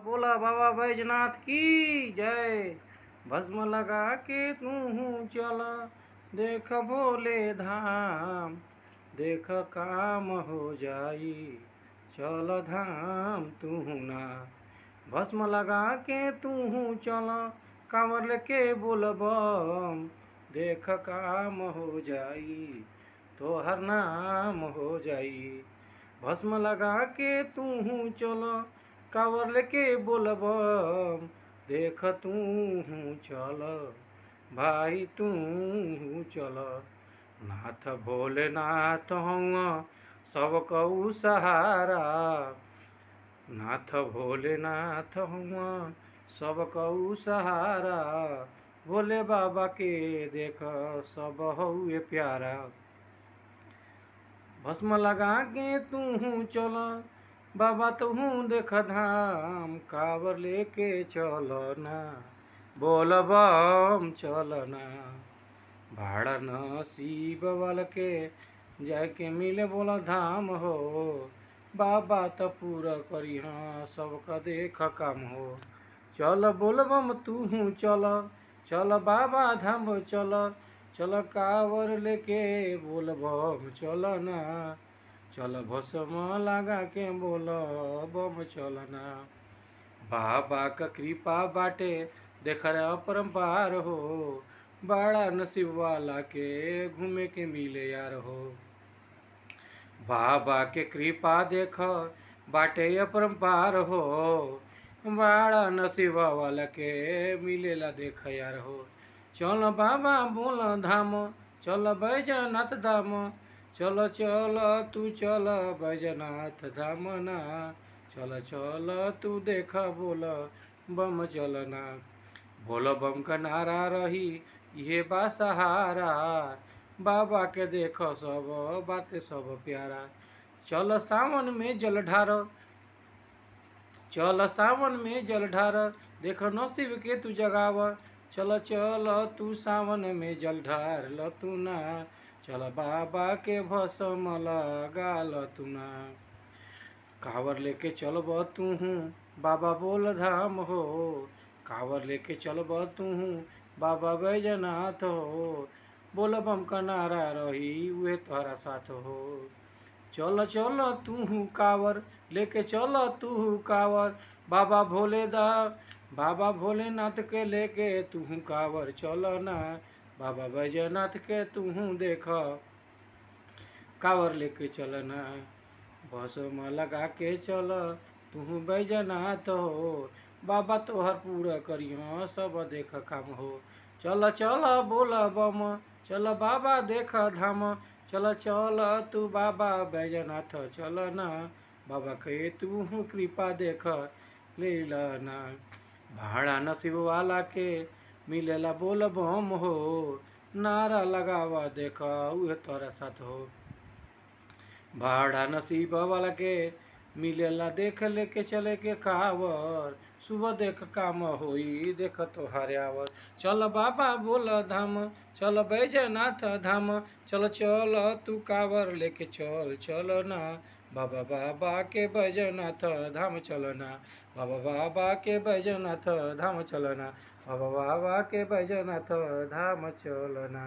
बोला बाबा बैजनाथ की जय। भस्म लगा के तू चल, देख भोले धाम, देख काम हो जाई, चल धाम तू ना। भस्म लगा के तू चल, कांवर लेके बोलबम, देख काम हो जाई, तोहर नाम हो जाई। भस्म लगा के तू चल, कांवर लेके बोलबम, देख तू चल, भाई तू चल। नाथ भोलेनाथ हऊँ सब कऊ सहारा, नाथ भोलेनाथ हऊँ सब कऊ सहारा, भोले बाबा के देख सब हउए प्यारा। भस्म लगा के तू चल, बाबा तू देख धाम, कांवर लेके चलना, बोल बम चलना। भाड़ा नसीब वाल के जाके मिले बोला धाम हो, बाबा तो पूरा करी हाँ सबका देख काम हो। चल बोल बम तू चल, चल बाबा धाम चल, चल कांवर लेके बोल बम चलना, चल भस्म लगा के बोल बम चलना। बाबा का कृपा बाटे देख रे अपरंपार हो, बड़ा नसीब वाला के घूमे के मिले यार हो। बाबा के कृपा देख बाटे अपरंपार हो, बड़ा नसीब वाला के मिलेला देख यार हो। चल बाबा बोल धाम, चल बैजनाथ धाम, चल चल तू चल बैजनाथ धाम ना, चल चल तू देख बोल बम चलना। बोल बम का नारा रही ये बा सहारा, बाबा के देखो सब बातें सब प्यारा। चल सावन में जल ढार, चल सावन में जल ढार, देख नसीब के तू जगाव, चल चल तू सावन में जल ढार ल तू ना, चल बाबा के भस्म लगा ल तू ना। कांवर लेके चलब तू बाबा बोल धाम हो, कांवर लेके चलब तू बाबा बैजनाथ हो, बोल बम का नारा रही वे तोहरा साथ हो। चल चल तू कांवर लेके चल तू कांवर, बाबा बाबा भोलेनाथ के लेके तू कांवर चल ना, बाबा बैजनाथ के तू देख कांवर लेके चलना। भस्म लगा के चल तू बैजनाथ हो, बाबा तोहर पूरा करियो सब देख काम हो। चल चल बोल बम, चल बाबा देख धाम, चल चल तू बाबा बैजनाथ चल ना, बाबा के तू कृपा देख लेना। भाड़ा नसीब वाला के मिलेला बोल बम हो, नारा लगावा देख उहे तोरा साथ हो। भाड़ा नसीब वाला के मिलेला देख लेके चले के कांवर, सुबह देख काम होई देख तोहारे आवर। चल बाबा बोल धाम, चल बैजनाथ धाम, चल चल तू कांवर लेके चल चलना, बाबा बाबा के बैजनाथ धाम चलना, बाबा बाबा के बैजनाथ धाम चलना, बाबा बाबा के बैजनाथ धाम चलना।